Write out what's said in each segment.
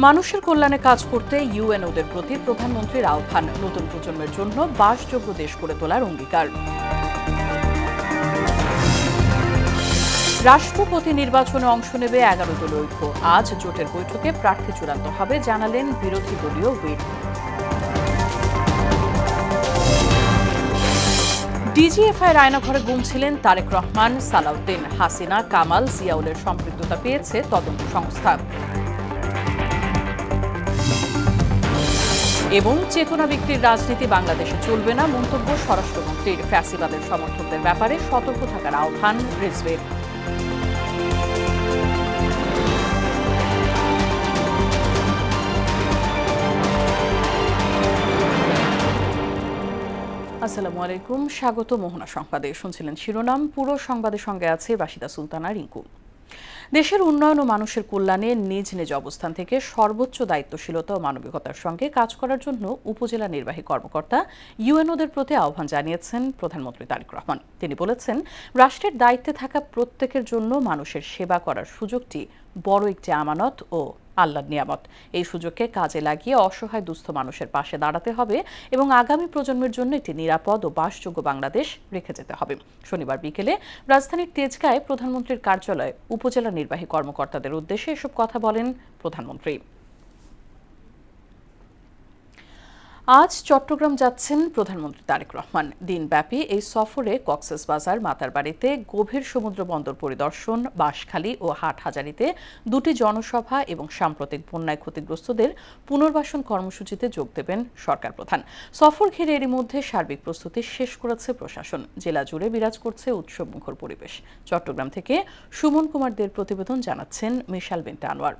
মানুষের কল্যাণে কাজ করতে ইউএনওদের প্রতি প্রধানমন্ত্রীর আহ্বান, নতুন প্রজন্মের জন্য বাসযোগ্য দেশ করে তোলার অঙ্গীকার। রাষ্ট্রপতি নির্বাচনে অংশ নেবে 11 দলীয় ঐক্য। আজ জোটের বৈঠকে প্রার্থী চূড়ান্ত হবে জানালেন বিরোধী দলীয় হুইপ। ডিজিএফআইয়ের আয়নাঘরে গুম ছিলেন তারেক রহমান, সালাউদ্দিন, হাসিনা, কামাল, জিয়াউলের সম্পৃক্ততা পেয়েছে তদন্ত সংস্থা। এবং চেতনা ব্যক্তির রাজনীতি বাংলাদেশে চলবে না, মন্তব্য স্বরাষ্ট্রমন্ত্রীর। ফ্যাসিবাদের সমর্থকদের ব্যাপারে সতর্ক থাকার আহ্বান রিজভীর। আসসালামু আলাইকুম, স্বাগত মোহনা সংবাদে। শুনছিলেন শিরোনাম, পুরো সংবাদের সঙ্গে আছে রাশিদা সুলতানা রিঙ্কু। দেশের উন্নয়ন ও মানুষের কল্যাণে নিজ নিজ অবস্থান থেকে সর্বোচ্চ দায়িত্বশীলতা ও মানবিকতার সঙ্গে কাজ করার জন্য উপজেলা নির্বাহী কর্মকর্তা ইউএনওদের প্রতি আহ্বান জানিয়েছেন প্রধানমন্ত্রী তারেক রহমান। তিনি বলেছেন, রাষ্ট্রের দায়িত্বে থাকা প্রত্যেকের জন্য মানুষের সেবা করার সুযোগটি বড় একটি আমানত ও আল্লাহর নিয়ামত। এই সুযোগকে কাজে লাগিয়ে অসহায় দুস্থ মানুষের পাশে দাঁড়াতে হবে এবং আগামী প্রজন্মের জন্য একটি নিরাপদ ও বাসযোগ্য বাংলাদেশ রেখে যেতে হবে। শনিবার বিকেলে রাজধানীর তেজগাঁয়ে প্রধানমন্ত্রীর কার্যালয়ে উপজেলা নির্বাহী কর্মকর্তাদের উদ্দেশ্যে এসব কথা বলেন প্রধানমন্ত্রী। আজ চট্টগ্রাম যাচ্ছেন প্রধানমন্ত্রী তারেক রহমান। দিনব্যাপী এই সফরে কক্সবাজার, মাতারবাড়িতে গভীর সমুদ্র বন্দর পরিদর্শন, বাঁশখালী ও হাটহাজারীতে 2টি জনসভা এবং সাম্প্রতিক বন্যায় ক্ষতিগ্রস্তদের পুনর্বাসন কর্মসূচিতে যোগ দেবেন সরকার প্রধান। সফর ঘিরে এরই মধ্যে সার্বিক প্রস্তুতি শেষ করেছে প্রশাসন। জেলা জুড়ে বিরাজ করছে উৎসবমুখর পরিবেশ। চট্টগ্রাম থেকে সুমন কুমার দের প্রতিবেদন, জানাচ্ছেন মিশাল বিনতে আনোয়ার।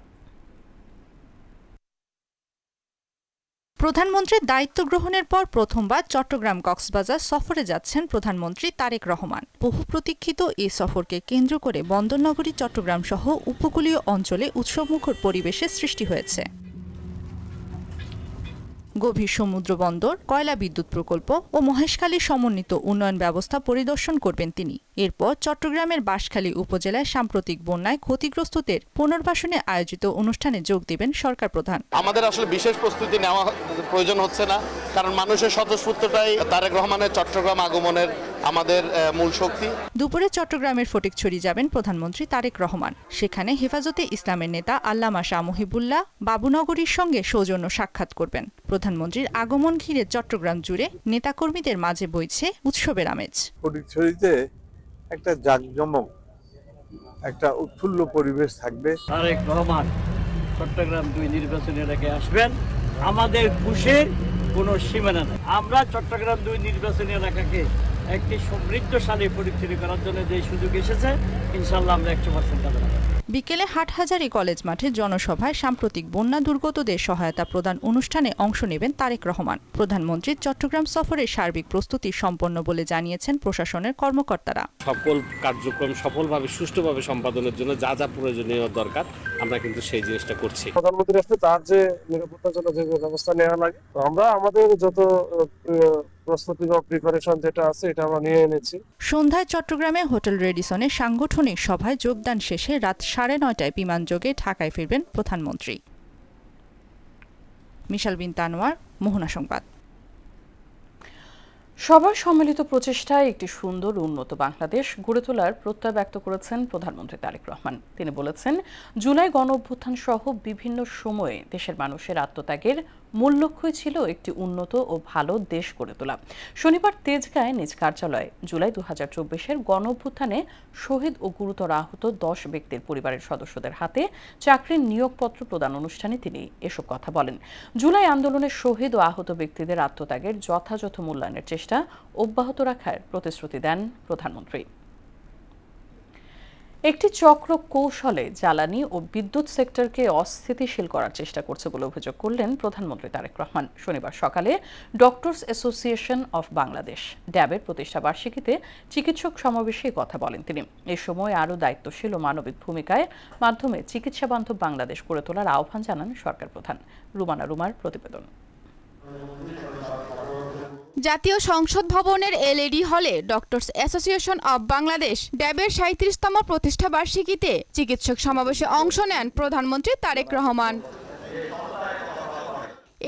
প্রধানমন্ত্রীর দায়িত্ব গ্রহণের পর প্রথমবার চট্টগ্রাম কক্সবাজার সফরে যাচ্ছেন প্রধানমন্ত্রী তারেক রহমান। বহু প্রতীক্ষিত এই সফরকে কেন্দ্র করে বন্দরনগরী চট্টগ্রাম সহ উপকূলীয় অঞ্চলে উৎসবমুখর পরিবেশের সৃষ্টি হয়েছে। গভীর সমুদ্র বন্দর, কয়লা বিদ্যুৎ প্রকল্প ও মহেশখালী সমন্বিত উন্নয়ন ব্যবস্থা পরিদর্শন করবেন তিনি। এরপর চট্টগ্রামের বাঁশখালী উপজেলায় সাম্প্রতিক বন্যায় ক্ষতিগ্রস্তদের পুনর্বাসনে আয়োজিত অনুষ্ঠানে যোগ দেবেন সরকার প্রধান। আমাদের আসলে বিশেষ প্রস্তুতি নেওয়া প্রয়োজন হচ্ছে না, কারণ মানুষের স্বতঃস্ফূর্ততাই তারেক রহমানের চট্টগ্রাম আগমনের আমাদের মূল শক্তি। দুপুরে চট্টগ্রামের ফটিকছড়ি যাবেন প্রধানমন্ত্রী তারেক রহমান। সেখানে হেফাজতে ইসলামের নেতা আল্লামা শাহ মুহিবুল্লাহ বাবুনগরীর সঙ্গে সৌজন্য সাক্ষাৎ করবেন। প্রধানমন্ত্রীর আগমন ঘিরে চট্টগ্রাম জুড়ে নেতাকর্মীদের মাঝে বইছে উৎসবের আমেজ। ফটিকছড়িতে একটা জাঁকজমক, একটা উৎফুল্ল পরিবেশ থাকবে। তারেক রহমান চট্টগ্রাম 2 নির্বাচনী এলাকায় আসবেন, আমাদের খুশির কোনো সীমানা নেই। আমরা চট্টগ্রাম 2 নির্বাচনী এলাকাকে একটি সমৃদ্ধশালী ফটিকছড়ি করার জন্য যে সুযোগ এসেছে, ইনশাআল্লাহ আমরা 100% কাজে লাগাবো। বিকেলে হাটহাজারী কলেজ মাঠে জনসভায় সাম্প্রতিক বন্যা দুর্গতদের সহায়তা প্রদান অনুষ্ঠানে অংশ নেবেন তারেক রহমান। প্রধানমন্ত্রীর চট্টগ্রাম সফরের সার্বিক প্রস্তুতি সম্পন্ন বলে জানিয়েছেন প্রশাসনের কর্মকর্তারা। সকল কার্যক্রম সফলভাবে সুষ্ঠুভাবে সম্পাদনের জন্য যা যা প্রয়োজনীয় দরকার আমরা কিন্তু সেই জিনিসটা করছি। প্রধানমন্ত্রী আসলে তার যে নিরাপত্তার জন্য যে ব্যবস্থা নেওয়া লাগে, আমরা আমাদের যত প্রস্তুতি বা প্রিপারেশন যেটা আছে এটা আমরা নিয়ে এনেছি। সন্ধ্যায় চট্টগ্রামে হোটেল রেডিসনে সাংগঠনিক সভায় যোগদান শেষে রাত 9:30 বিমানযোগে ঢাকায় ফিরবেন প্রধানমন্ত্রী। মিশাল বিনতে আনোয়ার, মোহনা সংবাদ। সবার সম্মিলিত প্রচেষ্টায় একটি সুন্দর উন্নত বাংলাদেশ গড়ে তোলার প্রত্যয় ব্যক্ত করেছেন প্রধানমন্ত্রী তারেক রহমান। তিনি বলেছেন, জুলাই গণ অভ্যুত্থান সহ বিভিন্ন সময়ে দেশের মানুষের আত্মত্যাগের মূল লক্ষ্যই ছিল একটি উন্নত ও ভালো দেশ গড়ে তোলা। শনিবার তেজগাঁয়ে নিজ কার্যালয়ে জুলাই 2024-এর গণ অভ্যুত্থানে শহীদ ও গুরুতর আহত 10 ব্যক্তির পরিবারের সদস্যদের হাতে চাকরির নিয়োগপত্র প্রদান অনুষ্ঠানে তিনি এসব কথা বলেন। জুলাই আন্দোলনের শহীদ ও আহত ব্যক্তিদের আত্মত্যাগের যথাযথ মূল্যায়নের চেষ্টা অব্যাহত রাখার প্রতিশ্রুতি দেন প্রধানমন্ত্রী। একটি চক্র কৌশলে জ্বালানি ও বিদ্যুৎ সেক্টরকে অস্থিতিশীল করার চেষ্টা করছে বলে অভিযোগ করলেন প্রধানমন্ত্রী তারেক রহমান। শনিবার সকালে ডক্টরস অ্যাসোসিয়েশন অফ বাংলাদেশ ড্যাবের প্রতিষ্ঠা বার্ষিকীতে চিকিৎসক সমাবেশে কথা বলেন তিনি। এ সময় আরও দায়িত্বশীল ও মানবিক ভূমিকায় মাধ্যমে চিকিৎসা বান্ধব বাংলাদেশ গড়ে তোলার আহ্বান জানান সরকার প্রধান। রুমানা রুমার প্রতিবেদন। জাতীয় সংসদ ভবনের এলইডি হলে ডক্টরস অ্যাসোসিয়েশন অব বাংলাদেশ ড্যাবের 37তম প্রতিষ্ঠা বার্ষিকীতে চিকিৎসক সমাবেশে অংশ নেন প্রধানমন্ত্রী তারেক রহমান।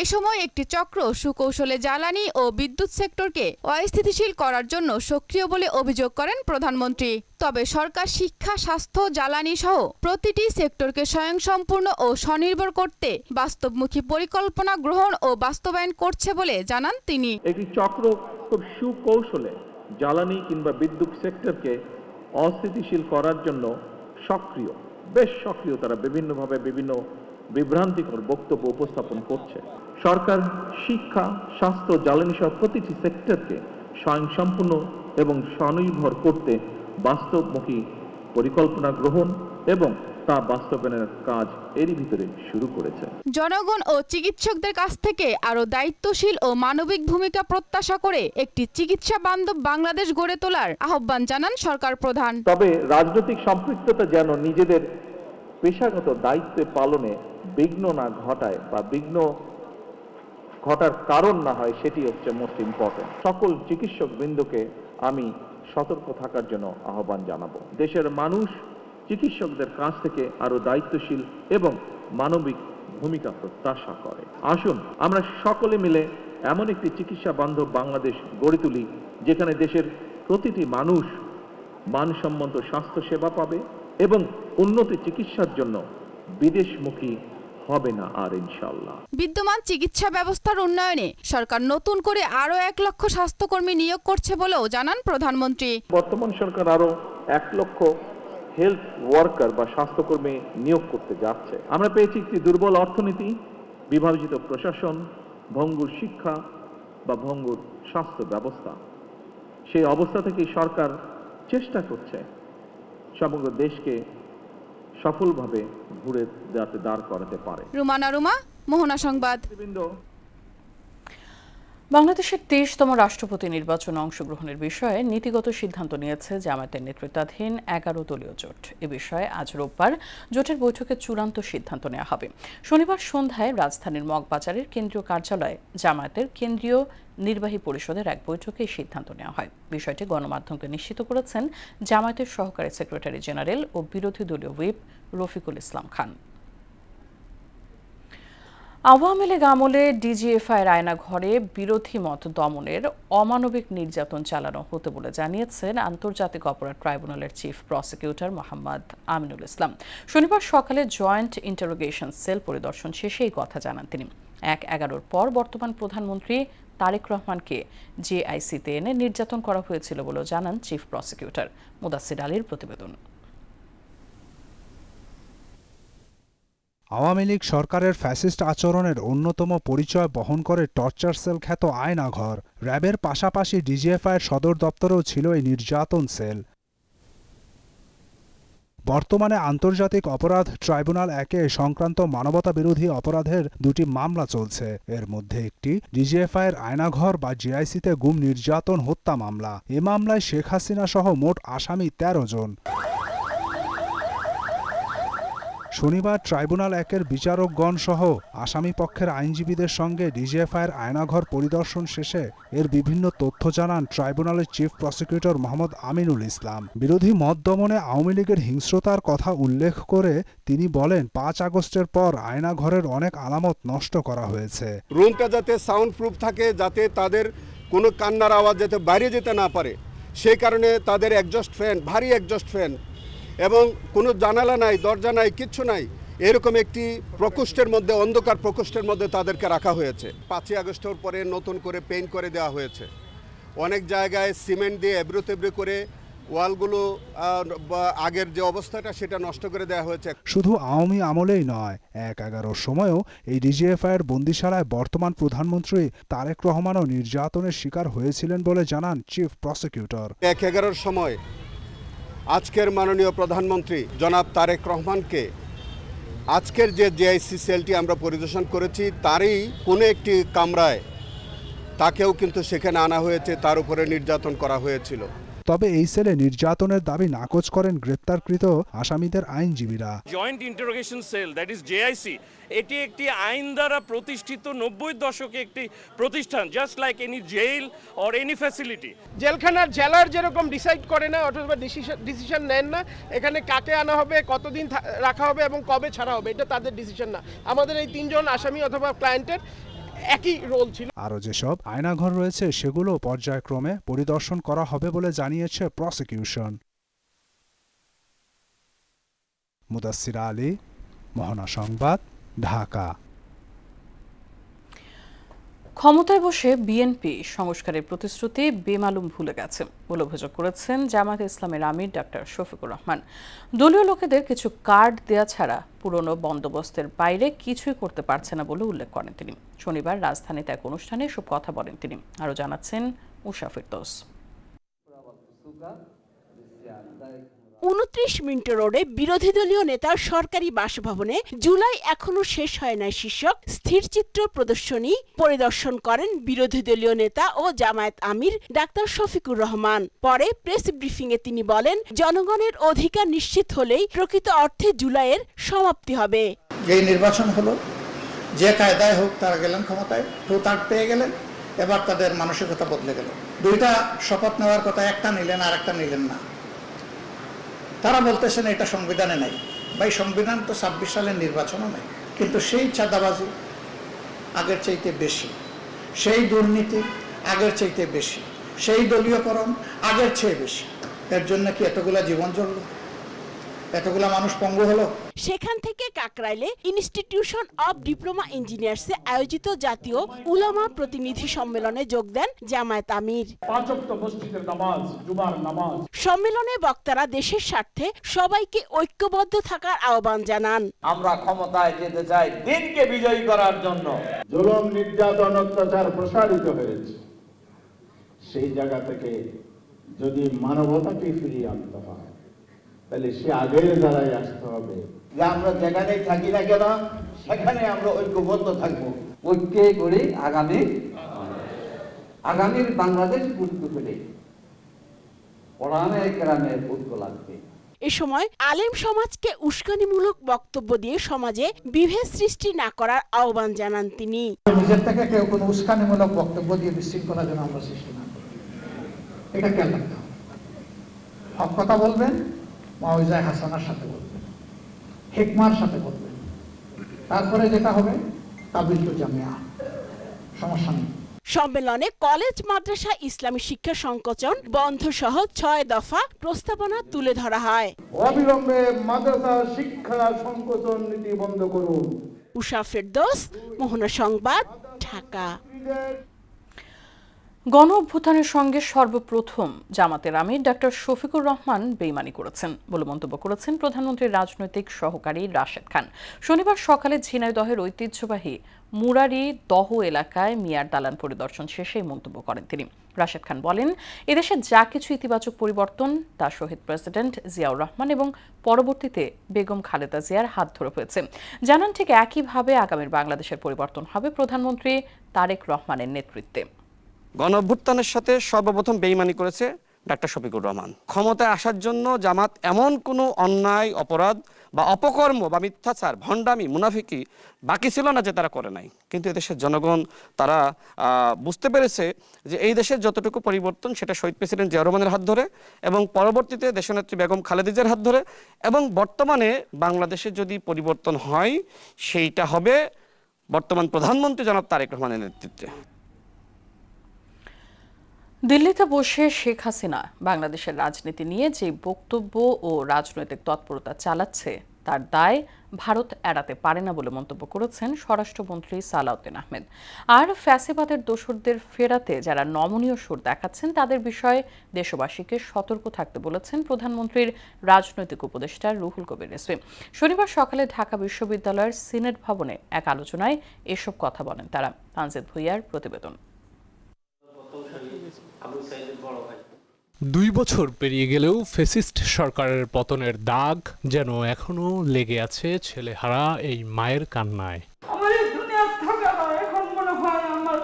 এ সময় একটি চক্র সুকৌশলে জ্বালানি ও বিদ্যুৎ সেক্টরকে অস্থিতিশীল করার জন্য সক্রিয় বলে অভিযোগ করেন প্রধানমন্ত্রী। তবে সরকার শিক্ষা, স্বাস্থ্য, জ্বালানি সহ প্রতিটি সেক্টরকে স্বয়ংসম্পূর্ণ ও স্বনির্ভর করতে বাস্তবমুখী পরিকল্পনা গ্রহণ ও বাস্তবায়ন করছে বলে জানান তিনি। একটি চক্র খুব সুকৌশলে জ্বালানি কিংবা বিদ্যুৎ সেক্টরকে অস্থিতিশীল করার জন্য বেশ সক্রিয় তারা বিভিন্নভাবে বিভিন্ন বিভ্রান্তিকর বক্তব্য উপস্থাপন করছে। সরকার শিক্ষা, স্বাস্থ্য, জ্বালানি সহ প্রতিটি সেক্টরকে স্বয়ংসম্পূর্ণ এবং স্বনির্ভর করতে বাস্তবমুখী পরিকল্পনা গ্রহণ এবং তা বাস্তবায়নের কাজ এরই ভিতরে শুরু করেছে। জনগণ ও চিকিৎসকদের কাছ থেকে আরো দায়িত্বশীল ও মানবিক ভূমিকা প্রত্যাশা করে একটি চিকিৎসা বান্ধব বাংলাদেশ গড়ে তোলার আহ্বান জানান সরকার প্রধান। তবে রাজনৈতিক সম্পৃক্ততা যেন নিজেদের পেশাগত দায়িত্ব পালনে বিঘ্ন না ঘটায় বা বিঘ্ন ঘটার কারণ না হয়, সেটি হচ্ছে মোস্ট ইম্পর্টেন্ট। সকল চিকিৎসক বৃন্দকে আমি সতর্ক থাকার জন্য আহ্বান জানাবো। দেশের মানুষ চিকিৎসকদের কাছ থেকে আরো দায়িত্বশীল এবং মানবিক ভূমিকা প্রত্যাশা করে। আসুন আমরা সকলে মিলে এমন একটি চিকিৎসা বান্ধব বাংলাদেশ গড়ে তুলি যেখানে দেশের প্রতিটি মানুষ মানসম্মত স্বাস্থ্য সেবা পাবে এবং উন্নত চিকিৎসার জন্য বিদেশমুখী হবে না আর ইনশাআল্লাহ। বিদ্যমান চিকিৎসা ব্যবস্থার উন্নয়নে সরকার নতুন করে আরো 1 লক্ষ স্বাস্থ্যকর্মী নিয়োগ করছে বলেও জানান প্রধানমন্ত্রী। বর্তমান সরকার আরো 1 লক্ষ হেলথ ওয়ার্কার বা স্বাস্থ্যকর্মী নিয়োগ করতে যাচ্ছে। আমরা পেয়েছি একটি দুর্বল অর্থনীতি, বিভাজিত প্রশাসন, ভঙ্গুর শিক্ষা বা ভঙ্গুর স্বাস্থ্য ব্যবস্থা। সেই অবস্থা থেকে সরকার চেষ্টা করছে সমগ্র দেশকে সফলভাবে ঘুরে যাতে দাঁড় করাতে পারে। রুমানা রুমা, মোহনা সংবাদ। বাংলাদেশের 23তম রাষ্ট্রপতি নির্বাচনে অংশগ্রহণের বিষয়ে নীতিগত সিদ্ধান্ত নিয়েছে জামায়াতের নেতৃত্বাধীন 11 দলীয় জোট। এ বিষয়ে আজ রোববার জোটের বৈঠকে চূড়ান্ত সিদ্ধান্ত নেওয়া হবে। শনিবার সন্ধ্যায় রাজধানীর মগবাজারের কেন্দ্রীয় কার্যালয়ে জামায়াতের কেন্দ্রীয় নির্বাহী পরিষদের এক বৈঠকে এই সিদ্ধান্ত নেওয়া হয়। বিষয়টি গণমাধ্যমকে নিশ্চিত করেছেন জামায়াতের সহকারী সেক্রেটারি জেনারেল ও বিরোধী দলীয় হুইপ রফিকুল ইসলাম খান। আওয়ামী লীগ আমলে ডিজিএফআইয়ের আয়নাঘরে বিরোধী মত দমনের অমানবিক নির্যাতন চালানো হতে বলে জানিয়েছেন আন্তর্জাতিক অপরাধ ট্রাইব্যুনালের চিফ প্রসিকিউটর মোহাম্মদ আমিনুল ইসলাম। শনিবার সকালে জয়েন্ট ইন্টারোগেশন সেল পরিদর্শন শেষে এই কথা জানান তিনি। 1/11 পর বর্তমান প্রধানমন্ত্রী তারেক রহমানকে জেআইসিতে এনে নির্যাতন করা হয়েছিল বলেও জানান চিফ প্রসিকিউটর। মুদাসির আলীর প্রতিবেদন। আওয়ামী লীগ সরকারের ফ্যাসিস্ট আচরণের অন্যতম পরিচয় বহন করে টর্চার সেল খ্যাত আয়নাঘর। র্যাবের পাশাপাশি ডিজিএফআইয়ের সদর দপ্তরেও ছিল এই নির্যাতন সেল। বর্তমানে আন্তর্জাতিক অপরাধ ট্রাইব্যুনাল 1-এ সংক্রান্ত মানবতা বিরোধী অপরাধের 2টি মামলা চলছে। এর মধ্যে একটি ডিজিএফআইয়ের আয়নাঘর বা জিআইসিতে গুম নির্যাতন হত্যা মামলা। এ মামলায় শেখ হাসিনা সহ মোট আসামি 13 জন। শনিবার ট্রাইব্যুনাল 1-এর বিচারকগণ সহ আসামি পক্ষের আইনজীবীদের সঙ্গে ডিজিএফআইয়ের আয়নাঘর পরিদর্শন শেষে এর বিভিন্ন তথ্য জানান ট্রাইব্যুনালের চিফ প্রসিকিউটর মোহাম্মদ আমিনুল ইসলাম। বিরোধী মত দমনে আওয়ামী লীগের হিংস্রতার কথা উল্লেখ করে তিনি বলেন, 5 আগস্টের পর আয়নাঘরের অনেক আলামত নষ্ট করা হয়েছে। রুমটা যাতে সাউন্ড প্রুফ থাকে, যাতে তাদের কোনো কান্নার আওয়াজ যাতে বাইরে যেতে না পারে, সেই কারণে তাদের এক্সজস্ট ফ্যান, ভারী এক্সজস্ট ফ্যান এবং কোনো জানালা নাই, দরজা নাই, কিচ্ছু নাই, এরকম একটি প্রকোষ্ঠের মধ্যে, অন্ধকার প্রকোষ্ঠের মধ্যে তাদেরকে রাখা হয়েছে। 5 আগস্টের পরে নতুন করে পেইন্ট করে দেওয়া হয়েছে। অনেক জায়গায় সিমেন্ট দিয়ে এবড়ো তেবড়ো করে ওয়ালগুলো আগের যে অবস্থাটা সেটা নষ্ট করে দেওয়া হয়েছে। শুধু আওয়ামী আমলেই নয়, 1/11 সময়েও এই ডিজিএফআইয়ের বন্দিশালায় বর্তমান প্রধানমন্ত্রী তারেক রহমানও নির্যাতনের শিকার হয়েছিলেন বলে জানান চিফ প্রসিকিউটর। 1/11 সময় আজকের মাননীয় প্রধানমন্ত্রী জনাব তারেক রহমানকে আজকের যে জেআইসি সেলটি আমরা পরিদর্শন করেছি তারই কোনো একটি কামরায় তাকেও কিন্তু সেখানে আনা হয়েছে, তার উপরে নির্যাতন করা হয়েছিল। তবে এই সেলে নির্যাতনের দাবি নাকচ করেন গ্রেপ্তারকৃত আসামিদের আইনজীবীরা। Joint interrogation cell that is JIC, এটি একটি আইন দ্বারা প্রতিষ্ঠিত 90-এর দশকে একটি প্রতিষ্ঠান, just like any jail or any facility. জেলখানার জেলার যেরকম ডিসাইড করে না অথবা ডিসিশন নেন না এখানে কাকে আনা হবে, কতদিন রাখা হবে এবং কবে ছাড়া হবে, এটা তাদের ডিসিশন না। আমাদের এই 3 জন আসামি অথবা ক্লায়েন্টের একই রোল ছিল। আরও যেসব আয়নাঘর রয়েছে সেগুলো পর্যায়ক্রমে পরিদর্শন করা হবে বলে জানিয়েছে প্রসিকিউশন। মুদাসসির আলী, মোহনা সংবাদ, ঢাকা। ক্ষমতায় বসে বিএনপি সংস্কারের প্রতিশ্রুতি বেমালুম ভুলে গেছে বলে অভিযোগ করেছেন জামায়াতে ইসলামের আমির ডাক্তার শফিকুর রহমান। দলীয় লোকেদের কিছু কার্ড দেয়া ছাড়া পুরনো বন্দোবস্তের বাইরে কিছুই করতে পারছে না বলে উল্লেখ করেন তিনি। শনিবার রাজধানীতে এক অনুষ্ঠানে এসব কথা বলেন তিনি। আরও জানাচ্ছেন উষা ফিরদৌস। 29 মিন্টো রোডে বিরোধী দলীয় নেতার সরকারি বাসভবনে জুলাই এখনো শেষ হয় নাই শীর্ষক স্থিরচিত্র প্রদর্শনী পরিদর্শন করেন বিরোধী দলীয় নেতা ও জামায়াত আমির ডাক্তার শফিকুর রহমান। পরে প্রেস ব্রিফিংয়ে তিনি বলেন, জনগণের অধিকার নিশ্চিত হলেই প্রকৃত অর্থে জুলাইয়ের সমাপ্তি হবে। এই নির্বাচন হলো, যে কায়দায় হোক তারা গেলেন ক্ষমতায়, তো তার পেয়ে গেলেন, এবার তাদের মানসিকতা বদলে গেল। দুইটা শপথ নেওয়ার কথা, একটা নিলেন আর একটা নিলেন না। তারা বলতেছেন এটা সংবিধানে নাই। ভাই, সংবিধান তো 26 সালের নির্বাচনও নাই, কিন্তু সেই চাঁদাবাজি আগের চাইতে বেশি, সেই দুর্নীতি আগের চাইতে বেশি, সেই দলীয়করণ আগের চেয়ে বেশি। এর জন্য কি এতগুলা জীবন চলল, এতগুলা মানুষ পঙ্গু হলো? সেখান থেকে কাকরাইলে ইনস্টিটিউশন অব ডিপ্লোমা ইঞ্জিনিয়ার্সে আয়োজিত জাতীয় উলামা প্রতিনিধি সম্মেলনে যোগ দেন জামায়াত আমির। সম্মেলনে বক্তারা দেশের স্বার্থে সবাইকে ঐক্যবদ্ধ থাকার আহ্বান জানান। আমরা ক্ষমতায় যেতে চাই দিনকে বিজয়ী করার জন্য। জুলুম, নির্যাতন, অত্যাচার প্রসারিত হয়েছে, সেই জায়গা থেকে যদি মানবতাকে ফিরিয়ে আনতে হয় তাহলে সে আগের দ্বারাই আসতে হবে। যে আমরা যেখানেই থাকি না কেন সেখানে আমরা ঐক্যবদ্ধ থাকবো। ঐক্যে করে আগামীর বাংলাদেশ গড়তে হলে কোরআনে কেরামের ঐক্য লাগবে। এ সময় আলেম সমাজকে উস্কানিমূলক বক্তব্য দিয়ে সমাজে বিভেদ সৃষ্টি না করার আহ্বান জানান তিনি। নিজের থেকে কেউ কোনো উস্কানিমূলক বক্তব্য দিয়ে বিশৃঙ্খলা যেন আমরা সৃষ্টি না করি, এটা খেয়াল রাখতে হবে। হক কথা বলবেন, মাউইজায়ে হাসানার সাথে বলবেন, হিকমার সাথে বলবেন, তারপরে যেটা হবে তাবিল জামিয়া, সমস্যা নেই। সম্মেলনে কলেজ মাদ্রাসা ইসলামী শিক্ষা সংকোচন বন্ধ সহ 6 দফা প্রস্তাবনা তুলে ধরা হয়। অবিলম্বে মাদ্রাসা শিক্ষা সংকোচন নীতি বন্ধ করুন। উষা ফিরদৌস, মোহনা সংবাদ, ঢাকা। গণ অভ্যুত্থানের সঙ্গে সর্বপ্রথম জামাতের আমির ডাক্তার শফিকুর রহমান বেইমানি করেছেন বলে মন্তব্য করেছেন প্রধানমন্ত্রীর রাজনৈতিক সহকারী রাশেদ খান। শনিবার সকালে ঝিনাইদহের ঐতিহ্যবাহী মুরারি দহ এলাকায় মিয়ার দালান পরিদর্শন শেষে মন্তব্য করেন তিনি। রাশেদ খান বলেন, এদেশে যা কিছু ইতিবাচক পরিবর্তন তা শহীদ প্রেসিডেন্ট জিয়াউর রহমান এবং পরবর্তীতে বেগম খালেদা জিয়ার হাত ধরে হয়েছে। জানান, ঠিক একইভাবে আগামীর বাংলাদেশের পরিবর্তন হবে প্রধানমন্ত্রী তারেক রহমানের নেতৃত্বে। গণঅভ্যুত্থানের সাথে সর্বপ্রথম বেইমানি করেছে ডাক্তার শফিকুর রহমান। ক্ষমতায় আসার জন্য জামাত এমন কোনো অন্যায়, অপরাধ বা অপকর্ম বা মিথ্যাচার, ভণ্ডামি, মুনাফিকি বাকি ছিল না যে তারা করে নাই। কিন্তু এদেশের জনগণ তারা বুঝতে পেরেছে যে এই দেশের যতটুকু পরিবর্তন সেটা শহীদ প্রেসিডেন্ট জিয়াউর রহমানের হাত ধরে এবং পরবর্তীতে দেশনেত্রী বেগম খালেদা জিয়ার হাত ধরে, এবং বর্তমানে বাংলাদেশে যদি পরিবর্তন হয় সেইটা হবে বর্তমান প্রধানমন্ত্রী জনাব তারেক রহমানের নেতৃত্বে। দিল্লিতে বসে শেখ হাসিনা বাংলাদেশের রাজনীতি নিয়ে যে বক্তব্য ও রাজনৈতিক তৎপরতা চালাচ্ছে তার দায় ভারত এড়াতে পারে না বলে মন্তব্য করেছেন স্বরাষ্ট্রমন্ত্রী সালাউদ্দিন আহমেদ। আর ফ্যাসিবাদের দোসরদের ফেরাতে যারা নমনীয় সুর দেখাচ্ছেন তাদের বিষয়ে দেশবাসীকে সতর্ক থাকতে বলেছেন প্রধানমন্ত্রীর রাজনৈতিক উপদেষ্টা রুহুল কবির রিজভী। শনিবার সকালে ঢাকা বিশ্ববিদ্যালয়ের সিনেট ভবনে এক আলোচনায় এসব কথা বলেন তারা। তানজিদ ভুইয়ার প্রতিবেদন। 2 বছর পেরিয়ে গেলেও ফ্যাসিস্ট সরকারের পতনের দাগ যেন এখনো লেগে আছে ছেলেহারা এই মায়ের কান্নায়। আমার এই দুনিয়া থাকা না, এখন মনে হয় আমার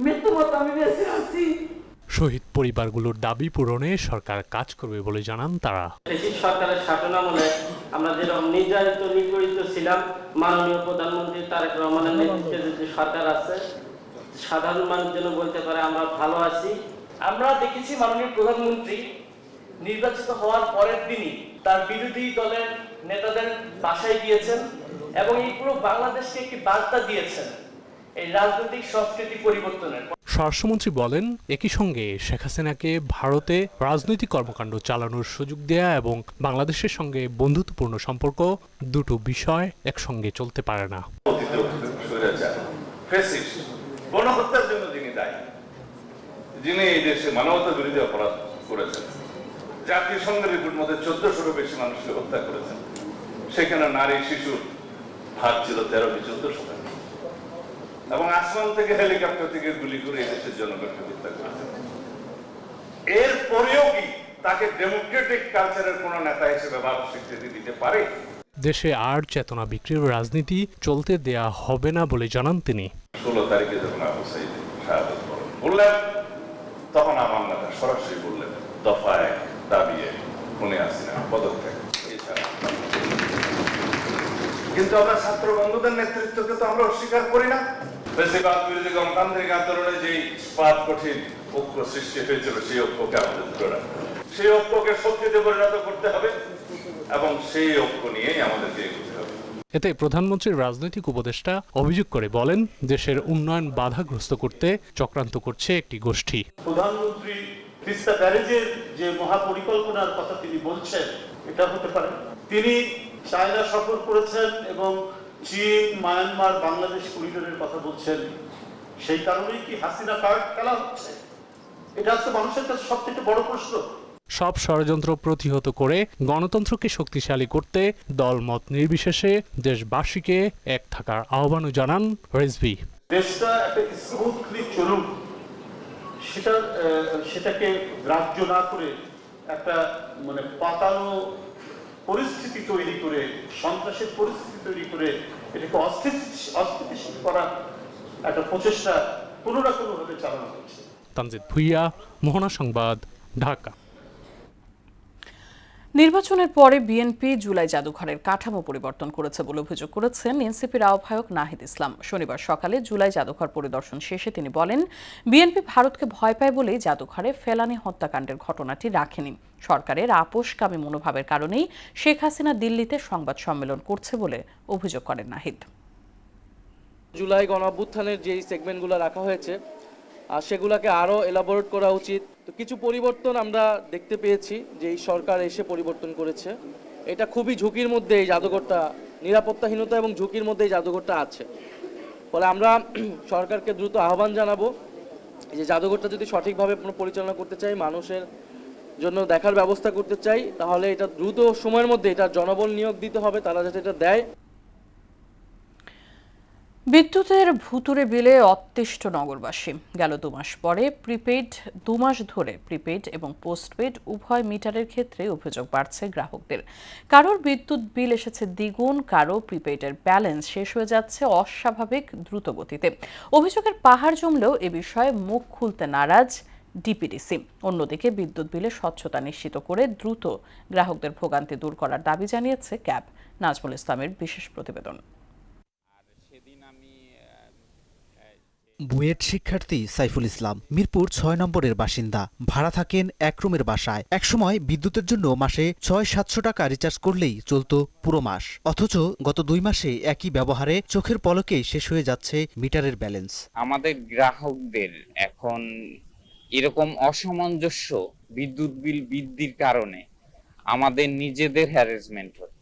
মৃত্যু মতো আমি বেঁচে আছি। শহীদ পরিবারগুলোর দাবি পূরণে সরকার কাজ করবে বলে জানান তারা। ফ্যাসিস্ট সরকারের শাসনামলে আমরা যেরকম নির্যাতিত নিপীড়িত ছিলাম, মাননীয় প্রধানমন্ত্রী তারেক রহমানের নেতৃত্বে যে সরকার আছে, সাধারণ মানুষ যেন বলতে পারে আমরা ভালো আছি। আমরা দেখেছি মাননীয় প্রধানমন্ত্রী নির্বাচিত হওয়ার পরের দিনই তার বিরোধী দলের নেতাদের বাসায় গিয়েছেন এবং এই পুরো বাংলাদেশকে একটি বার্তা দিয়েছেন এই রাজনৈতিক সংস্কৃতি পরিবর্তনের। স্বরাষ্ট্রমন্ত্রী বলেন, একই সঙ্গে শেখ হাসিনাকে ভারতে রাজনৈতিক কর্মকাণ্ড চালানোর সুযোগ দেয়া এবং বাংলাদেশের সঙ্গে বন্ধুত্বপূর্ণ সম্পর্ক দুটো বিষয় একসঙ্গে চলতে পারে না। গণহত্যার জন্য যিনি দায়ী, যিনি এই দেশে মানবতা বিরোধী অপরাধ করেছেন, জাতিসংঘের রিপোর্ট মধ্যে 1400-ও বেশি মানুষকে হত্যা করেছেন, সেখানে নারী শিশুর ভাগ ছিল 13-14 এবং আসমান থেকে হেলিকপ্টার থেকে গুলি করে এই দেশের জনগণকে হত্যা করেছেন। এর পরেও কি তাকে ডেমোক্রেটিক কালচারের কোন নেতা হিসেবে ভারত স্বীকৃতি দিতে পারে? দেশে আর চেতনা বিক্রির রাজনীতি চলতে দেয়া হবে না বলে জানান তিনি। 16 তারিখে যখন আবু সাঈদ শাহাদাত বললেন, তখন আমার নেতা সরাসরি বললেন, দফা 1 দাবি 1 খুনে হাসিনা পদত্যাগ। কিন্তু আমরা ছাত্র বন্ধুদের নেতৃত্বকে তো আমরা অস্বীকার করি না। বেশিরভাগ বিরোধী গণতান্ত্রিক আন্দোলনে যে ইস্পাত কঠিন ঐক্য সৃষ্টি হয়েছিল, সেই ঐক্যকে আমাদের ধরে রাখতে হবে, সেই ঐক্যকে শক্তিতে পরিণত করতে হবে এবং সেই ঐক্য নিয়েই আমাদেরকে এগোতে হবে। এতে প্রধানমন্ত্রীর রাজনৈতিক উপদেষ্টা অভিযোগ করে বলেন, দেশের উন্নয়ন বাধাগ্রস্ত করতে চক্রান্ত করছে একটি গোষ্ঠী। প্রধানমন্ত্রী তিস্তা ব্যারেজের যে মহাপরিকল্পনার কথা তিনি বলছেন, এটা হতে পারে তিনি চায়না সফর করেছেন এবং চীন, মায়ানমার, বাংলাদেশ করিডোরের কথা বলছেন, সেই কারণেই কি হাসিনা কার্ড খেলা হচ্ছে? এটা হচ্ছে মানুষের কাছে সবথেকে বড় প্রশ্ন। সব ষড়যন্ত্র প্রতিহত করে গণতন্ত্রকে শক্তিশালী করতে দলমত নির্বিশেষে দেশবাসীকে এক থাকার আহ্বানও জানান রেজভী। দেশটা একটা স্মুথলি চলুক, সেটাকে গ্রাহ্য না করে একটা পাতানো পরিস্থিতি তৈরি করে, সন্ত্রাসের পরিস্থিতি তৈরি করে এটাকে অস্থিতিশীল করা একটা প্রচেষ্টা কোনো না কোনোভাবে চালানো হচ্ছে। তানজিদ ভুইয়া, মোহনা সংবাদ, ঢাকা। নির্বাচনের পরে বিএনপি জুলাই জাদুঘরের কাঠামো পরিবর্তন করেছে বলে অভিযোগ করেছেন এনসিপির আহ্বায়ক নাহিদ ইসলাম। শনিবার সকালে জুলাই জাদুঘর পরিদর্শন শেষে তিনি বলেন, বিএনপি ভারতকে ভয় পায় বলেই জাদুঘরে ফেলানি হত্যাকাণ্ডের ঘটনাটি রাখেনি। সরকারের আপোষকামী মনোভাবের কারণেই শেখ হাসিনা দিল্লিতে সংবাদ সম্মেলন করছে বলে অভিযোগ করেন নাহিদ। জুলাই গণঅভ্যুত্থানের যে সেগমেন্টগুলো রাখা হয়েছে সেগুলোকে আরও এলাবোরেট করা উচিত। তো কিছু পরিবর্তন আমরা দেখতে পেয়েছি যে এই সরকার এসে পরিবর্তন করেছে। এটা খুবই ঝুঁকির মধ্যে এই জাদুঘরটা, নিরাপত্তাহীনতা এবং ঝুঁকির মধ্যে এই জাদুঘরটা আছে। ফলে আমরা সরকারকে দ্রুত আহ্বান জানাবো যে জাদুঘরটা যদি সঠিকভাবে পরিচালনা করতে চাই, মানুষের জন্য দেখার ব্যবস্থা করতে চাই, তাহলে এটা দ্রুত সময়ের মধ্যে এটা জনবল নিয়োগ দিতে হবে, তারা যাতে এটা দেয়। বিদ্যুতের ভুতুরে বিলে অতিষ্ঠ নগরবাসী। গেল 2 মাস পরে প্রিপেইড 2 মাস ধরে প্রিপেইড এবং পোস্টপেইড উভয় মিটারের ক্ষেত্রে অভিযোগ বাড়ছে গ্রাহকদের। কারোর বিদ্যুৎ বিল এসেছে দ্বিগুণ, কারো প্রিপেইডের ব্যালেন্স শেষ হয়ে যাচ্ছে অস্বাভাবিক দ্রুত গতিতে। অভিযোগের পাহাড় জমলেও এ বিষয়ে মুখ খুলতে নারাজ ডিপিডিসি। অন্যদিকে বিদ্যুৎ বিলে স্বচ্ছতা নিশ্চিত করে দ্রুত গ্রাহকদের ভোগান্তি দূর করার দাবি জানিয়েছে ক্যাব। নাজমুল ইসলামের বিশেষ প্রতিবেদন। বুয়েট শিক্ষার্থী সাইফুল ইসলাম মিরপুর 6 নম্বরের বাসিন্দা। ভাড়া থাকেন এক রুমের বাসায়। একসময় বিদ্যুতের জন্য মাসে 600-700 টাকা রিচার্জ করলেই চলতো পুরো মাস। অথচ গত 2 মাসে একই ব্যবহারে চোখের পলকেই শেষ হয়ে যাচ্ছে মিটারের ব্যালেন্স। আমাদের গ্রাহকদের এখন এরকম অসামঞ্জস্য বিদ্যুৎ বিল বৃদ্ধির কারণে আমাদের নিজেদের হ্যারাসমেন্ট হচ্ছে।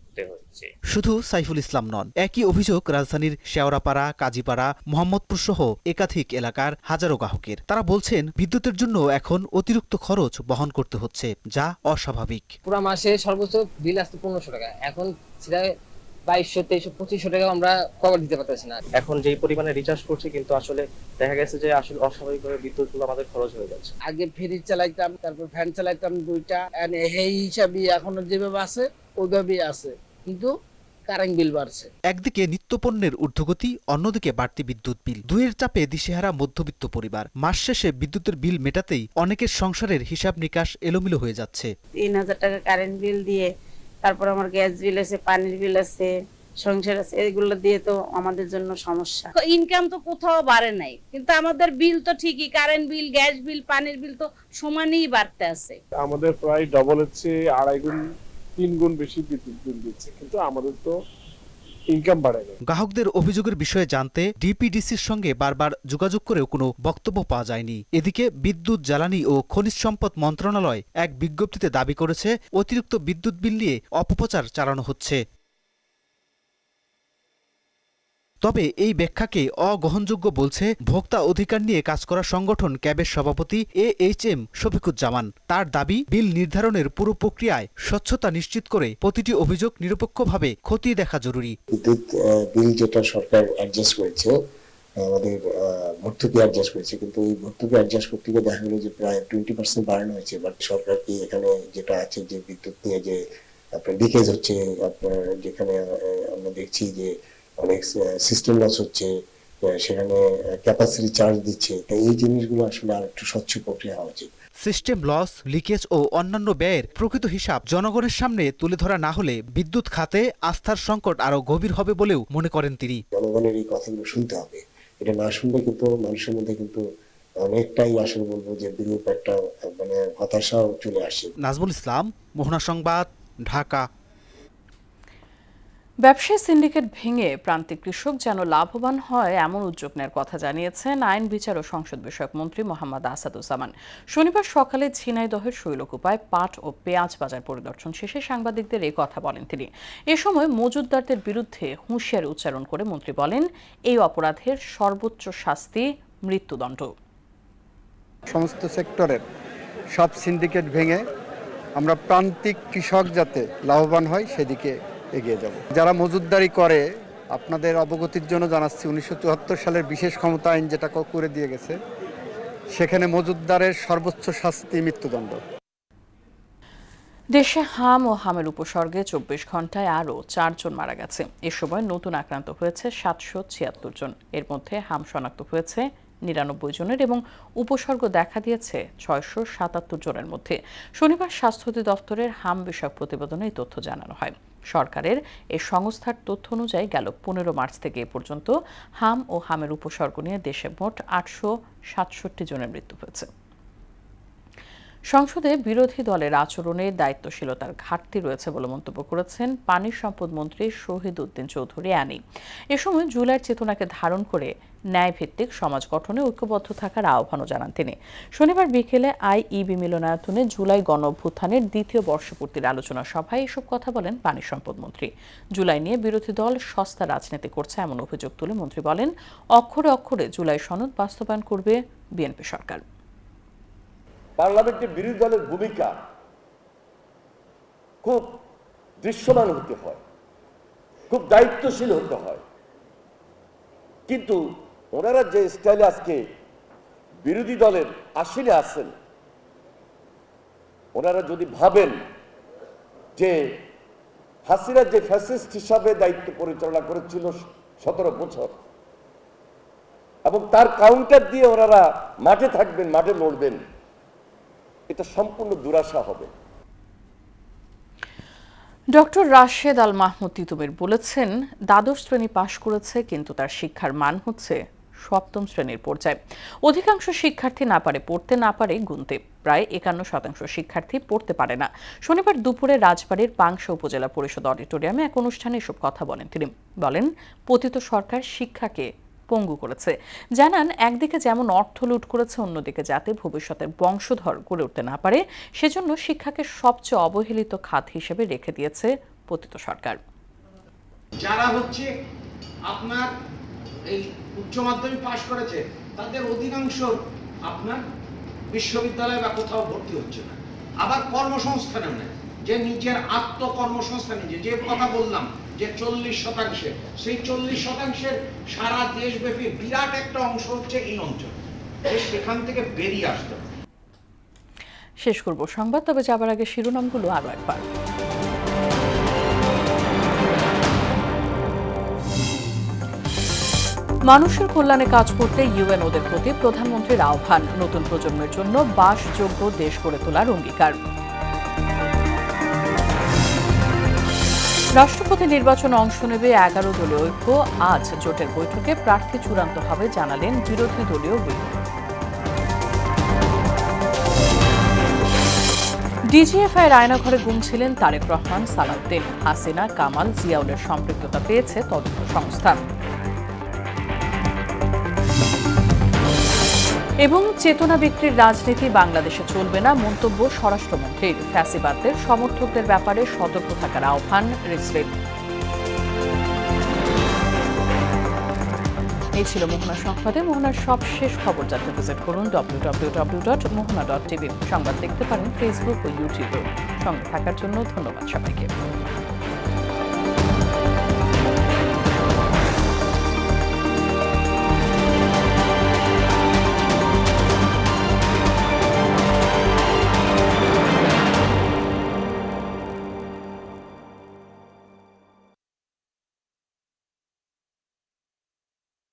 শুধু সাইফুল ইসলাম নন, একই অভিযোগ রাজধানীর শেওড়াপাড়া, কাজীপাড়া, মোহাম্মদপুর সহ একাধিক এলাকার হাজারো গ্রাহকের। তারা বলছেন বিদ্যুতের জন্য এখন অতিরিক্ত খরচ বহন করতে হচ্ছে, যা অস্বাভাবিক। পুরো মাসে সর্বোচ্চ বিল আসছে 1500 টাকা, এখন সেটা 2200, 2300, 2500 টাকা আমরা কভার দিতে পারতেছি না। এখন যেই পরিমাণে রিচার্জ করছি কিন্তু আসলে দেখা গেছে যে আসলে অস্বাভাবিকভাবে বিদ্যুৎ গুলো আমাদের খরচ হয়ে যাচ্ছে। আগে ফ্রিজ চালাইতাম, তারপর ফ্যান চালাইতাম 2টা, এই হিসাবে এখনো যেভাবে আছে ওইভাবেই আছে, কিন্তু কারেন্ট বিল বাড়ছে। একদিকে নিত্যপণ্যের ঊর্ধ্বগতি, অন্যদিকে বাড়তি বিদ্যুৎ বিল। দুয়ের চাপে দিশেহারা মধ্যবিত্ত পরিবার। মাস শেষে বিদ্যুতের বিল মেটাতেই অনেকের সংসারের হিসাব নিকাশ এলোমেলো হয়ে যাচ্ছে। 3000 টাকা কারেন্ট বিল দিয়ে, তারপর আমার গ্যাস বিল আছে, পানির বিল আছে, সংসার আছে, এগুলো দিয়ে তো আমাদের জন্য সমস্যা। ইনকাম তো কোথাও বাড়ে নাই, কিন্তু আমাদের বিল তো ঠিকই, কারেন্ট বিল, গ্যাস বিল, পানির বিল তো সমানই বাড়তে আছে। আমাদের প্রায় ডবল হচ্ছে, 2.5 গুণ 3 গুণ বেশি বিদ্যুৎ বিল দিচ্ছে, কিন্তু আমাদের তো ইনকাম বাড়াবে। গ্রাহকদের অভিযোগের বিষয়ে জানতে ডিপিডিসির সঙ্গে বারবার যোগাযোগ করেও কোনো বক্তব্য পাওয়া যায়নি। এদিকে বিদ্যুৎ, জ্বালানি ও খনিজ সম্পদ মন্ত্রণালয় এক বিজ্ঞপ্তিতে দাবি করেছে অতিরিক্ত বিদ্যুৎ বিল নিয়ে অপপ্রচার চালানো হচ্ছে। তবে এই ব্যাখ্যাকে অগ্রহণযোগ্য বলছে ভোক্তা অধিকার নিয়ে কাজ করা সংগঠন ক্যাবের সভাপতি AHM শফিকুজ্জামান। তার দাবি, বিল নির্ধারণের পুরো প্রক্রিয়ায় স্বচ্ছতা নিশ্চিত করে প্রতিটি অভিযোগ নিরপেক্ষভাবে খতিয়ে দেখা জরুরি। বিদ্যুৎ বিল যেটা সরকার অ্যাডজাস্ট করেছে, আমাদের ভর্তুকি অ্যাডজাস্ট করেছে, কিন্তু এই ভর্তুকি অ্যাডজাস্ট করতে গিয়ে দেখা গেলো যে প্রায় 20% বাড়ানো হয়েছে। বাট সরকার কি এখানে যেটা আছে যে বিদ্যুৎ নিয়ে যে আপনার লিকেজ হচ্ছে, আপনার যেখানে আমরা দেখছি যে অনেক সিস্টেম লস হচ্ছে, সেখানে ক্যাপাসিটি চার্জ দিচ্ছে, তাই এই জিনিসগুলো আসলে আর একটু স্বচ্ছ প্রক্রিয়া হওয়া উচিত। সিস্টেম লস, লিকেজ ও অন্যান্য ব্যয়ের প্রকৃত হিসাব জনগণের সামনে তুলে ধরা না হলে বিদ্যুৎ খাতে আস্থার সংকট আরো গভীর হবে বলেও মনে করেন তিনি। জনগণের এই কথাগুলো শুনতে হবে, এটা না শুনলে কিন্তু মানুষের মধ্যে কিন্তু অনেকটাই আসলে বলবো যে বিরূপ একটা মানে হতাশাও চলে আসে। নাজমুল ইসলাম, মোহনা সংবাদ, ঢাকা। ব্যবসায়ী সিন্ডিকেট ভেঙে প্রান্তিক কৃষক যেন লাভবান হয় এমন উদ্যোগ নেওয়ার কথা জানিয়েছেন আইন, বিচার ও সংসদ বিষয়ক মন্ত্রী মোহাম্মদ আসাদুজ্জামান। শনিবার সকালে ঝিনাইদহের শৈলকুপায় পাট ও পেঁয়াজ বাজার পরিদর্শন শেষে সাংবাদিকদের এই কথা বলেন তিনি। এ সময় মজুতদারদের বিরুদ্ধে হুঁশিয়ারি উচ্চারণ করে মন্ত্রী বলেন, এই অপরাধের সর্বোচ্চ শাস্তি মৃত্যুদণ্ড। সমস্ত সেক্টরের সব সিন্ডিকেট ভেঙে আমরা প্রান্তিক কৃষক যাতে লাভবান হয় সেদিকে এগিয়ে যাব। যারা মজুতদারি করে, আপনাদের অবগতির জন্য জানাচ্ছি, 1974 সালের বিশেষ ক্ষমতা আইন যেটা করে দিয়ে গেছে, সেখানে মজুতদারের সর্বোচ্চ শাস্তি মৃত্যুদণ্ড। দেশে হাম ও হামের উপসর্গে 24 ঘন্টায় আরও 4 জন মারা গেছে। এ সময় নতুন আক্রান্ত হয়েছে 776 জন। এর মধ্যে হাম শনাক্ত হয়েছে 99 জনের এবং উপসর্গ দেখা দিয়েছে 677 জনের মধ্যে। শনিবার স্বাস্থ্য অধিদপ্তরের হাম বিষয়ক প্রতিবেদনে এই তথ্য জানানো হয়। সরকারের এই সংস্থার তথ্য অনুযায়ী গেল 15 মার্চ থেকে এ পর্যন্ত হাম ও হামের উপসর্গ নিয়ে দেশে মোট 867 জনের মৃত্যু হয়েছে। সংসদে বিরোধী দলের আচরণে দায়িত্বশীলতার ঘাটতি রয়েছে বলে মন্তব্য করেছেন পানি সম্পদ মন্ত্রী শহীদ উদ্দিন চৌধুরী আনি। এ সময় জুলাইয়ের চেতনাকে ধারণ করে ন্যায়ভিত্তিক সমাজ গঠনে ঐক্যবদ্ধ থাকার আহ্বানও জানান তিনি। শনিবার বিকেলে আইইবি মিলনায়তনে জুলাই গণ অভ্যুত্থানের 2য় বর্ষপূর্তির আলোচনা সভায় এসব কথা বলেন পানি সম্পদ মন্ত্রী। জুলাই নিয়ে বিরোধী দল সস্তা রাজনীতি করছে এমন অভিযোগ তুলে মন্ত্রী বলেন, অক্ষরে অক্ষরে জুলাই সনদ বাস্তবায়ন করবে বিএনপি সরকার। পার্লামেন্টে বিরোধী দলের ভূমিকা খুব দৃশ্যমান হতে হয়, খুব দায়িত্বশীল হতে হয়, কিন্তু ওনারা যে স্টাইলে আজকে বিরোধী দলের আসলে আছেন, ওনারা যদি ভাবেন যে হাসিনা যে ফ্যাসিস্ট হিসাবে দায়িত্ব পরিচালনা করেছিল 17 বছর এবং তার কাউন্টার দিয়ে ওনারা মাঠে থাকবেন, মাঠে লড়বেন, এটা সম্পূর্ণ দুরাশা হবে। ডক্টর রাশেদ আল মাহমুদ তিতুমির বলেছেন, দ্বাদশ শ্রেণী পাশ করেছে কিন্তু তার শিক্ষার মান হচ্ছে 7ম শ্রেণীর পর্যায়ে। অধিকাংশ শিক্ষার্থী না পারে পড়তে, না পারে গুনতে। প্রায় 51% শিক্ষার্থী পড়তে পারে না। শনিবার দুপুরে রাজবাড়ীর পাংশা উপজেলা পরিষদ অডিটোরিয়ামে এক অনুষ্ঠানে এসব কথা বলেন তিনি। বলেন, পতিত সরকার শিক্ষাকে পঙ্গু করেছে। জানান, একদিকে যেমন অর্থ লুট করেছে, অন্যদিকে যাতে ভবিষ্যতের বংশধর গড়ে উঠতে না পারে সেজন্য শিক্ষাকে সবচেয়ে অবহেলিত খাত হিসেবে রেখে দিয়েছে পতিত সরকার। যারা হচ্ছে আপনার এই উচ্চ মাধ্যমিক পাশ করেছে তাদের অধিকাংশ আপনার বিশ্ববিদ্যালয় বা কোথাও ভর্তি হচ্ছে না। আবার কর্মসংস্থানেও নেই, যে নিজের আত্মকর্মসংস্থান, যে কথা বললাম যে 40%, সেই 40%-এর সারা দেশব্যাপী বিরাট একটা অংশ হচ্ছে এই অঞ্চল। সেখান থেকে বেরিয়ে আসতে হবে। শেষ করব সংবাদ, তবে যাবার আগে শিরোনামগুলো আরো একবার। মানুষের কল্যাণে কাজ করতে ইউএন ওদের প্রতি প্রধানমন্ত্রীর আহ্বান। নতুন প্রজন্মের জন্য বাসযোগ্য দেশ গড়ে তোলার অঙ্গীকার। রাষ্ট্রপতি নির্বাচনে অংশ নেবে 11 দলীয় ঐক্য। আজ জোটের বৈঠকে প্রার্থী চূড়ান্ত হবে জানালেন বিরোধী দলীয় হুইপ। ডিজিএফআইয়ের আয়নাঘরে গুম ছিলেন তারেক রহমান, সালাউদ্দিন, হাসিনা, কামাল, জিয়াউলের সম্পৃক্ততা পেয়েছে তদন্ত সংস্থা। এবং চেতনা বিক্রির রাজনীতি বাংলাদেশে চলবে না, মন্তব্য স্বরাষ্ট্রমন্ত্রীর। ফ্যাসিবাদদের সমর্থকদের ব্যাপারে সতর্ক থাকার আহ্বান রিজভির। এই ছিল মোহনা সংবাদে। মোহনার সবশেষ খবর জানতে ভিজিট করুন www.mohana.tv। সংবাদ দেখতে পারেন ফেসবুক ও ইউটিউবে। সঙ্গে থাকার জন্য ধন্যবাদ সবাইকে।